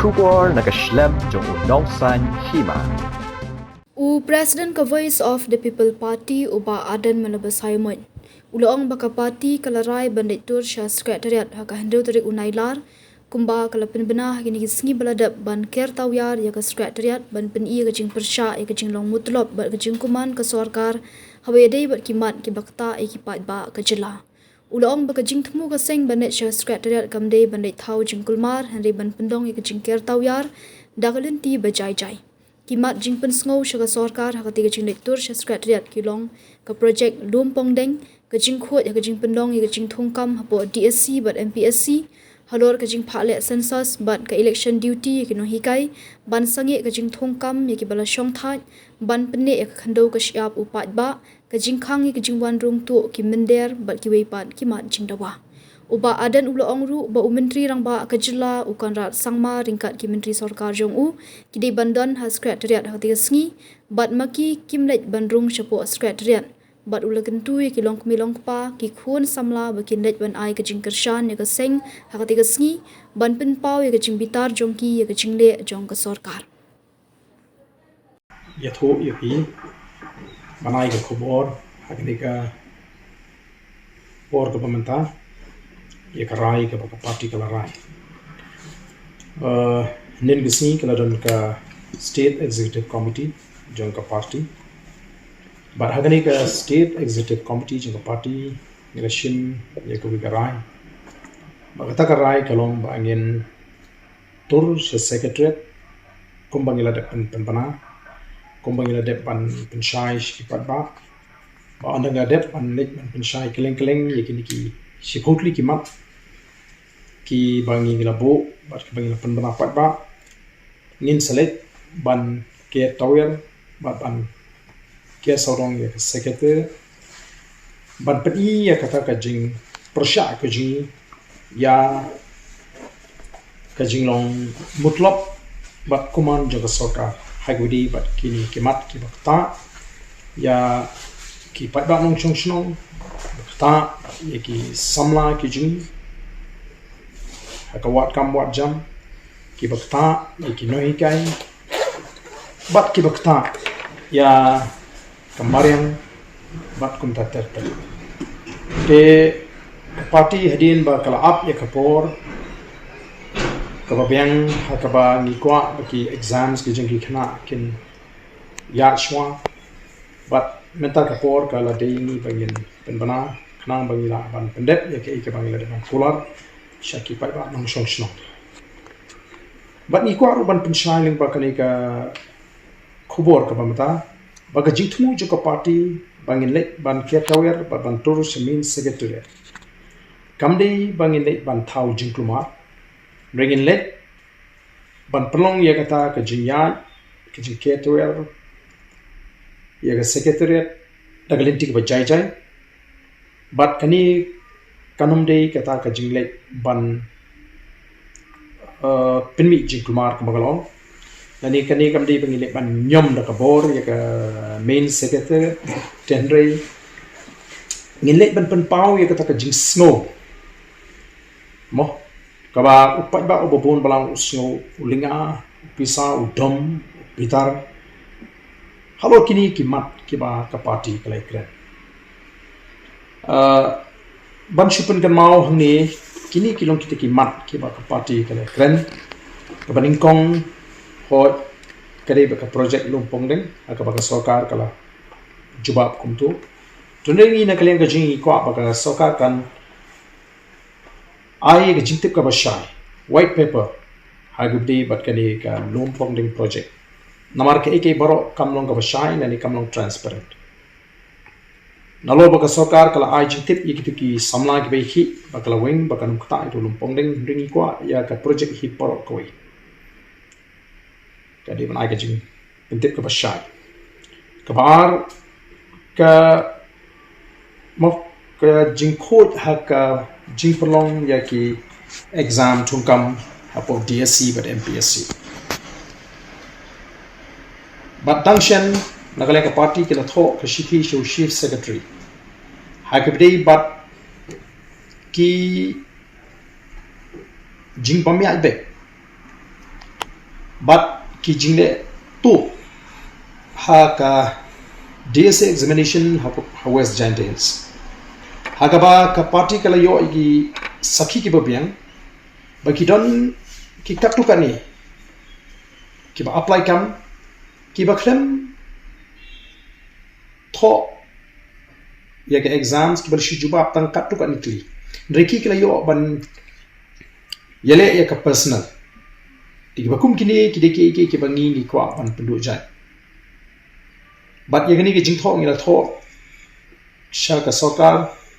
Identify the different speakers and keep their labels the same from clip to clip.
Speaker 1: Kubor nakaslem jong unongsan hima.
Speaker 2: President ka Voice of the People Party uba Adan Manabas Haimon. Uloong baka party kalarai bandaitur sya sekretariat haka handau tarik unailar kumba kala penbenah kini kisngi baladap ban ker tawyar ya ka sekretariat ban peni ka jing persya ya ka jing long mutlop bat ka jing kuman ka sorkar hawedei bat kimat ki bakta e ki pat ba ka jela. Uloong baka jing temu ka seng bandait sya sekretariat kamdei bandait thau jing kulmar henry ban pendong ya ka jing ker tawyar dagalenti bajai jai. Kimat jing pensngau syaga sorkar haka tiga jing lektur sya sekretariat kilong ke projek Lum Pongdeng ke jing khot ya ke jing pendong ya ke jing thongkam hapo DSC bat MPSC halor ke jing phale census bat ke election duty ya ke no hikai ban sange ke jing thongkam ya ke bala syong that ban pene ya ke khandau ke syap upat ba ke jing khang ya ke jing wan rung tu ki mender bat ki weipat kimat jing dawa. Uba adan ulo ongru uba menteri rang ba kejela ukan rat sangma ringkat ki menteri sorkar jong u kidi bandan ha sekretariat ha tiga sngi bat maki kimlet bandrung syapo sekretariat bat ula kentu ki long milong pa ki khun samla bakin let ban ai ke jingkershan ya ke seng ha tiga sngi ban pen pau ya ke jing bitar jong ki ya ke jing le jong ke sorkar
Speaker 3: ya tho ya pi manai ke khobor haknika por ke pemerintah ya karai ke parti ke larai nen gisi kala don ka state executive committee jong ka party but hagani ka state executive committee jong ka party election ya ko garai bagata karai kalong bangin tur se secretariat kumbangila de penpana kumbangila de pan penshai ki patba ba anda ngadep pan lek pan penshai keleng-keleng yakini ki sikutli ki mat ki bangi ngila bo bat ki bangi penbana patba ngin selek ban ke tawyer bat ban ke sorong ya sekretary ban peti ya kata ka jing persya ka jing ya ka jing long mutlop bat kuman jaga sorkar hagudi bat kini kimat ki bakta ya ki patba nong chong chong bakta ya ki samla ki jing hakawat kam wat jam ki bakta ya ki nohikai bat ki bakta ya kemarin bat kum tater ke parti hadin ba kala up ya kapor kababyang hakaba ngikwa baki exams ki jeng ki khna kin ya shwa bat mental kapor kala dei ni bangin penbana khna bangila ban pendep ya ke bangila de kular syaki pai ba nong shong shong bat ngikwa ru ban pensailing ba kanika khubor ka bamata baga jingtmu joka party bangin lek ban kia tawer ban tur semin secretariat kamde bangin lek ban thau jingkluma ringin lek ban pelong ya kata ke jinya ke jingkia tawer ya ke secretariat dagalinti ke bajai jai bat kani kanum de kata ke jinglek ban penmi jingkluma kemagalong nani kani kamdi pengilek ban nyom da kabor ya ka main secretary tenrei ngilek ban penpau ya kata ka jing snow mo kaba upat ba obobon balang usno ulinga pisa udom bitar halo kini kimat kiba ka party kalai kren ban shupen kan mau hangni kini kilong kita kimat kiba ka party kalai kren kabaning kong hot kare baka project Lum Pongdeng aka baka sorkar kala jubab kumtu tunengi na kalian ka jingi kwa baka sorkar kan ai ga jintip ka bashai white paper hagubdi bat kani ka Lum Pongdeng project namar ke eke baro kamlong ka bashai nani kamlong transparent nalo baka sorkar kala ai jintip yikitu ki samla ki behi bakala wing baka num kata itu Lum Pongdeng ringi kwa ya ka project hi baro koi kadi man aga jing pentip ka bashai kabar ka mo ka jing khot ha ka jing perlong ya ki exam thungkam apo DSC but MPSC but dangshan nagale ka party ki la tho ka shithi show chief secretary ha ka bidei but ki jing pamya be but ki jingle tu ha ka DSA examination ha West Giant Hills hagaba ka party kala yo igi sakhi ki babiang baki don ki katu kani ki ba apply kam ki ba klem tho ya ke exams ki ba shi juba tang katu kani kli reki kala yo ban yale ya ka personal ki ba kum kini ki de ki ba ngi ni kwa ban pendu jai but ya gani ki jing tho ngi la tho sha ka sarkar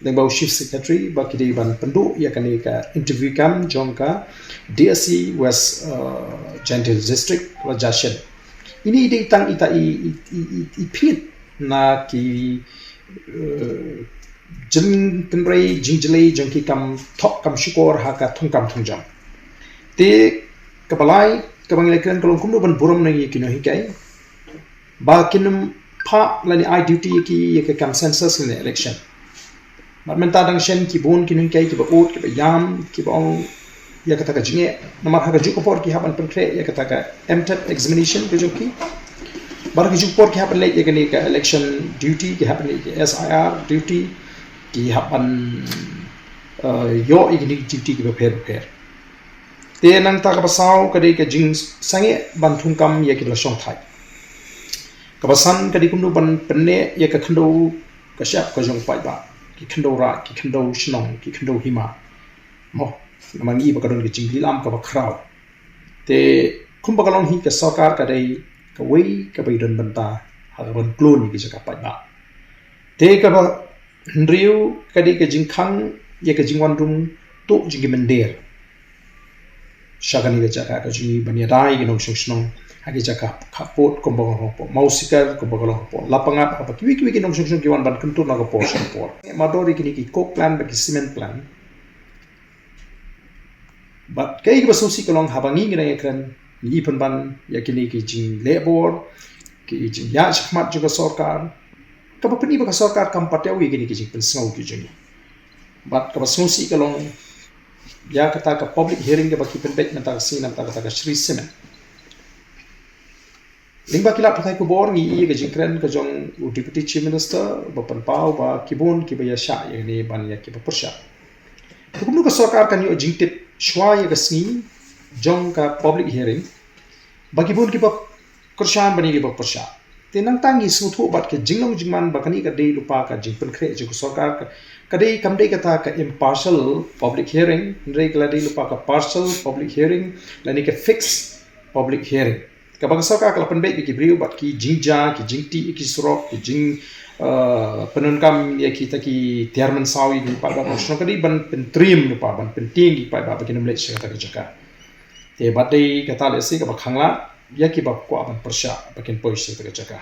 Speaker 3: deng bau chief secretary ba ki de ban pendu ya kani ka interview kam jong ka DSC West Gentle District la jashen ini de tang ita i pit na ki jin kenrei jingjlei jong ki kam thok kam shukor ha ka thung kam thung jam te kabalai kabang lekran kolong kumno ban buram nang ki no hikai ba kinum pha lani I duty ki ye ka kam census in election but menta dang shen ki bon ki no hikai ki ba ot ki ba yam ki ba ong ya kata ka jinge namar ha ka jukopor ki haban penkre ya kata ka MTET examination ko joki bar ki jukopor ki haban le ye ka ni ka election duty ki haban le SIR duty ki haban yo igni duty ki ba pher te nang ta ka basaw ka de ka jing sange ban thung kam ye ki la song thai ka basan ka di kum nu ban penne ye ka khndo ka shap ka jong pai ba ki khndo ra ki khndo shnong ki khndo hima mo namangi ba ka don ki jing lam ka ba khrau te kum ba ka long hi ka sarkar ka dei ka wei ka bai don banta ha ka ban klon ni ki jaka pai ba te ka ba ndriu ka di ka jing khang ye ka jing wan rum tu jing mender shagani ga jaka ka jini bania dai gi nong shnong hagi jaka khapot kombong hopo mausikar kombong hopo lapangat apa kiwi gi nong shnong gi wan ban kuntur na ga po por madori kini ki coke plan ba ki cement plan but kai gi basusi kolong habangi gi na ekran ni pen ban ya kini ki jing labor ki jing ya chakmat juga sarkar ka ba pani ba ka sarkar kam patyawi gi ni ki jing pen snau ki jing but ka basusi kolong ya kata ka public hearing ke baki pendek nata sin nata kata ka Shri Semen lingba kila pathai ko bor ngi ke jingkren ka jong deputy chief minister ba pan pau ba kibon ki ba ya sha ye ni ban ya ki ba persha to kum ka sarkar kan yo jingtip shwa ye ka sni jong ka public hearing ba kibon ki ba kurshan bani ki ba persha te nang tangi suthu bat ke jinglong jingman ba kani ka dei lupa ka jingpen kre je ko sarkar ka kadai kamdei kata ka impartial public hearing ndrei kala dei lupa ka partial public hearing lani ka fixed public hearing ka bang sarkar kala penbei ki briu bat ki jingja ki jingti ki surok ki jing penun kam ya ki ta ki tiarman sawi ni pa ba shno kadai ban pentrim lupa ban penting ki pa ba ki namle se kata ka jaka te bat dei kata le se ka ba khangla ya ki ba ko ban persha bakin poise ta ka jaka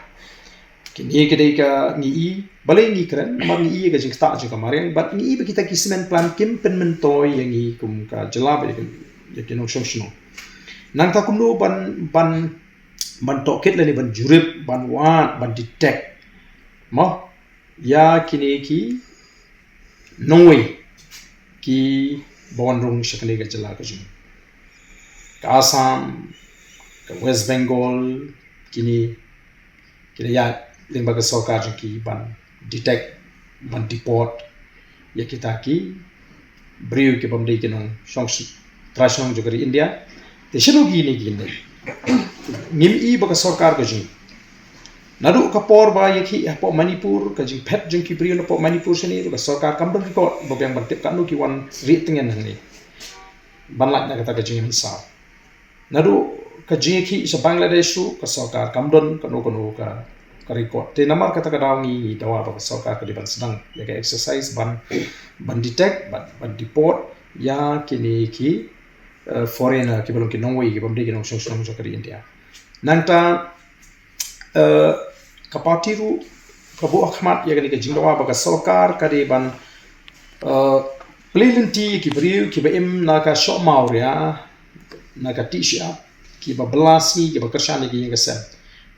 Speaker 3: kini ke dei ka ngi balai ngi kren ma ngi ga jing sta je ka mare but ngi be kita ki cement plan kim pen men toy yang ngi kum ka jala be ya ki no shno nang ta kum no ban to ket le ni ban jurip ban wan ban detect ma ya kini ki noi ki bon rong shakle ga jala ka jing ka Assam ka West Bengal kini ya lembaga sarkar ki ban detect ban deport ya kita ki briu ke bamdei ke nong songsu trashong jogari India te shino gi ni gi ngim i baga sarkar ka jing nadu ka por ba ye ki po Manipur ka jing phet jing ki briu na po Manipur seni ka sarkar kam dong ki ko ba yang ban tip kan nu ki wan ri tingen nang ni ban lak na kata ka jing sa nadu ka jing ki sa Bangladesh ka sarkar kam don ka no ka record te namar kata ka dawngi dawa ba sarkar ka di ban sedang ya ka exercise ban detect ban deport ya kini ki foreigner ki belum ki nongwei ki bamde ki nong song jokari India nanta ka party ru ka bu akhmat ya ka jingdawa ba ka sarkar ka di ban plenty ki briu ki ba im na ka shop mauria na ka tisha ki ba blasi ki ba kershani ki yang sen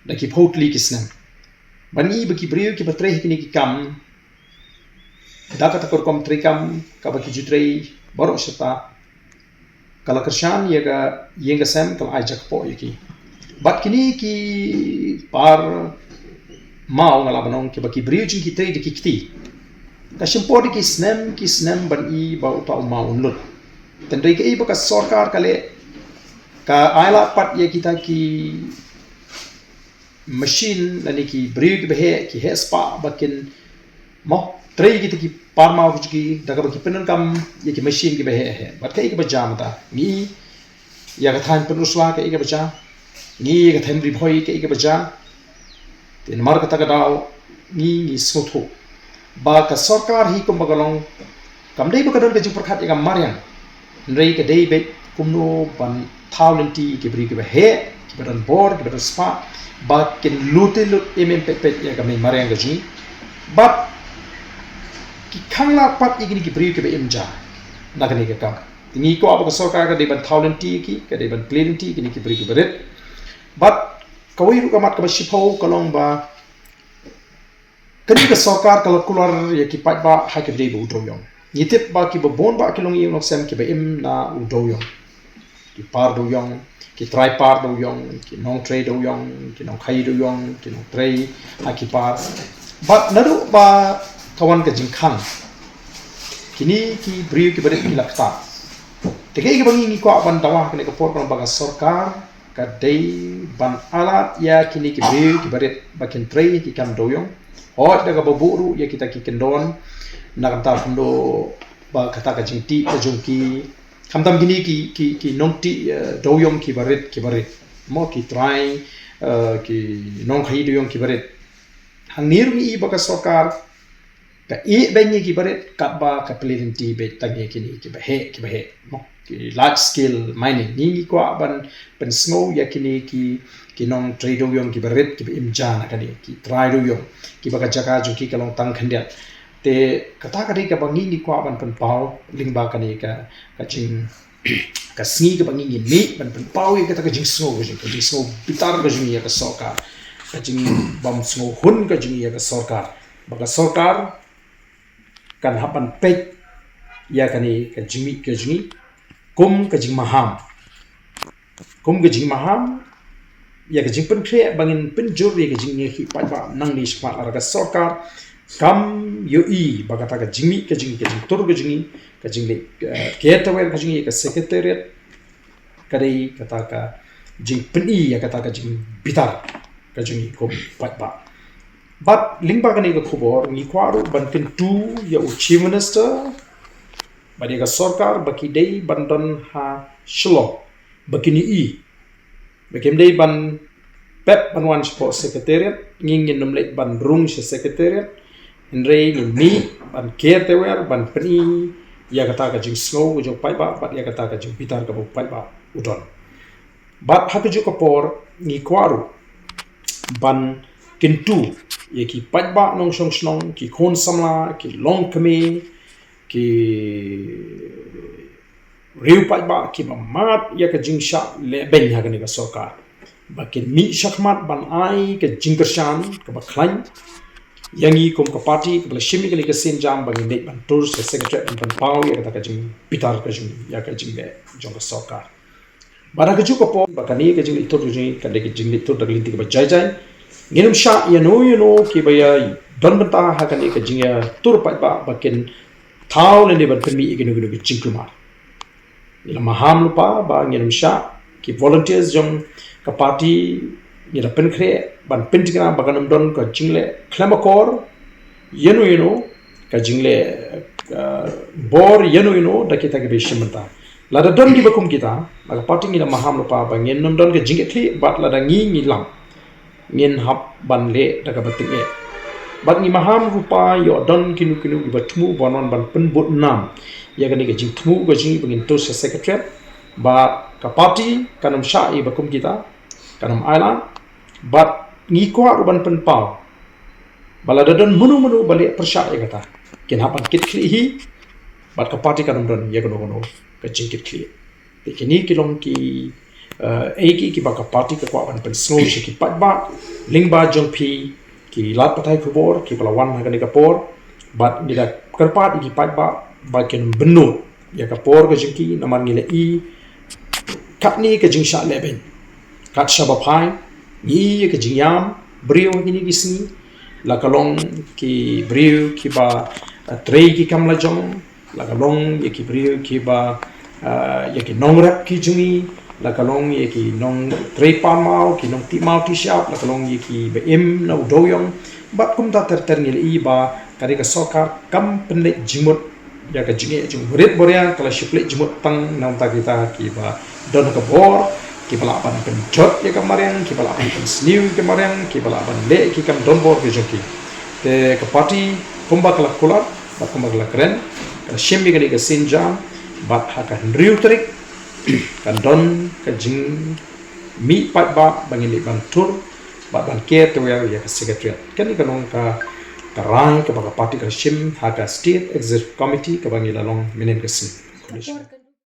Speaker 3: da ki photli ki snem bani ba ki briu ki ba trei ki ni ki kam da ka takor kom trei kam ka ba ki jutrei baro shata kala kershan ye ga sem kala ajak po ye ki Bat kini ki par mau ngalabanong ki baki beriu jing ki tre di ki kiti. Ka shempor di ki snem ban I ba uta mau unlut. Tendai ke I baka sorkar kale ka aila pat ye kita ki machine lani ki beriu ki behe ki hespa bakin mo tre kita ki par mau ki daga baki penan kam ye ki machine ki behe he. Bat kai ki bajam ta ni ya ka than penuswa ke I ka baja ni ka them ribhoi ke I ka baja tin mar ka tagadao ni sotho ba ka sarkar hi kum bagalong kam dei ba ka don ka jing prakhat ya mariang rei ka dei be kumno ban thaulenti ke bri ke ba he ke badan bor ke badan spa ba ken lute lut pet ya ka me mariang ka ji ba ki khangla pat igini ki bri ke be imja na ka ni ka kam tingi ko aba ka sarkar ka dei ban thaulenti ki ka dei ban clearenti ki ni ki bri ke beret but kawai rukamat ka shipau kalong ba kani ka sarkar kala kular ya ki pat ba ha ke dei bu doyong nitip ba ki bon ba kilong i nok sem ki ba im na u doyong ki par doyong ki try par doyong ki nong trade doyong ki nong khai doyong ki nong tray ha ki par but nadu ba kawan ka jingkhang kini ki briu ki badet ki lakta tege ki bangi ko ban dawa kini ka por kan ba sarkar ka dei ban alat ya kini ki briu ki badet bakin tray ki kam doyong hot daga baburu ya kita ki kendon na kata fundo ba kata ka jingti ka jungki kamtam gini ki nongti doyong ki baret mo ki try ki nong khai doyong ki baret hangir mi ba ka sarkar ka I benye ki baret ka ba ka plenty be tagi kini ki bahe mo ki large scale mining ni ko ban pen snow ya kini ki nong trade doyong ki baret ki imjana kani ki try doyong ki baka jaka jungki kalong tang khandiat te kata kadi ka bangi ni ko ban pen pau lingba kani ka jing ka sngi ka bangi ni ban pen pau ya kata ka jing snow bitar ka jing ya ka sarkar ka jing bam snow hun ka jing ya ka sarkar baka sarkar kan hapan pek ya kani ka jing kum ka jing maham ya ka jing pen kre bangin pen jur ya ka jing ye hi pa ba nang ni spa la ka sarkar kam yo I ba ka jing tur ka jing le caretaker ka jing ka secretariat ka dei kata ka jing pen I ya kata ka jing bitar ka jing kum pa ba but lingba ka ni ka khobor ni kwaru ban ken tu ya chief minister bagi ka sarkar baki dei bandon ha shlo baki ni I baki dei ban pep ban wan sport secretariat ngin nomlet ban rung secretariat Enrei ni ban caretaker ban peni ya kata ka jing snow jong pai ba bat ya kata ka jing bitar ka pai ba udon bat ha ju ka por ni kwaru ban kintu ye ki pai ba nong song snong ki khon samla ki long kame ki riu pai ba ki mat ya ka jing sha le ben ha ka ni ka sarkar bakin mi shakmat ban ai ka jing kershan ka ba khlain yangi kum ka party ka shimi ka ni ka sin jam bang ni ban tur se secretary ban pau ya ka jing bitar ka jing ya ka jing le jong ka sarkar bara ka ju ka po ba ka ni ka jing itur jing ka de jing itur da linti ka ba jai nginum sha ya no ki ba ya don banta ha ka ni ka jing ya tur pa ba bakin thau le ni ban pemi iginu ki jing kumar ila maham lupa ba nginum sha ki volunteers jong ka party ngira pen kre ban pentikna baganam don ka jingle klamakor yeno ka jingle bor yeno da kita ke beshimta lada don gi bakum kita aga party ngira maham lupa ba ngenum don ka jingle kli bat lada ngi lam ngin hap ban le da ka batik e bat ngi maham rupa yo don kinu gi batmu bonon ban pen bot nam ya ga ni ga jing tmu ga jing bangin to secretary ba ka party kanam sha i bakum kita kanam island but ngi ko ruban pen pau balada don munu balik persya ya kata kin hapan kit kli hi bat ka party kanam don ya gono ka jingkit kli kini kilong ki ki ba ka party ka kwa ban pen snow shi ki pat ba lingba jong pi ki lat patai khubor ki palawan ha ka ni ka por but ni da karpat ki pat ba ken benu ya ka por ka jingki naman ngile I kat ni ka jing sha leben kat shabapai ni ke jingyam brio ini di sini la kalong ki brio ki ba trei ki kam la jong la kalong ye ki brio ki ba ye ki nongrap ki jungi la kalong ye ki nong trei pa mau ki nong ti mau ti shap la kalong ye ki be im na udoyong bat kum ta ter ngil i ba kari ka sokar kam penle jimut ya ka jingi jung ret boria kala shiple jimut tang nam ta kita ki ba don ka bor ki balapan penjot ya kemarin ki balapan pensniu kemarin ki balapan le ki kam don bor ke joki te ka party kumba kala kulat bat kumba kala keren ka shembi ka sinjam bat haka riu trik kan don ka jing mi pat ba bangin ban tur bat ban ke to ya ka secretariat kan ni kanong ka karai ka party ka shim haka state executive committee ka bangila long menen ka sin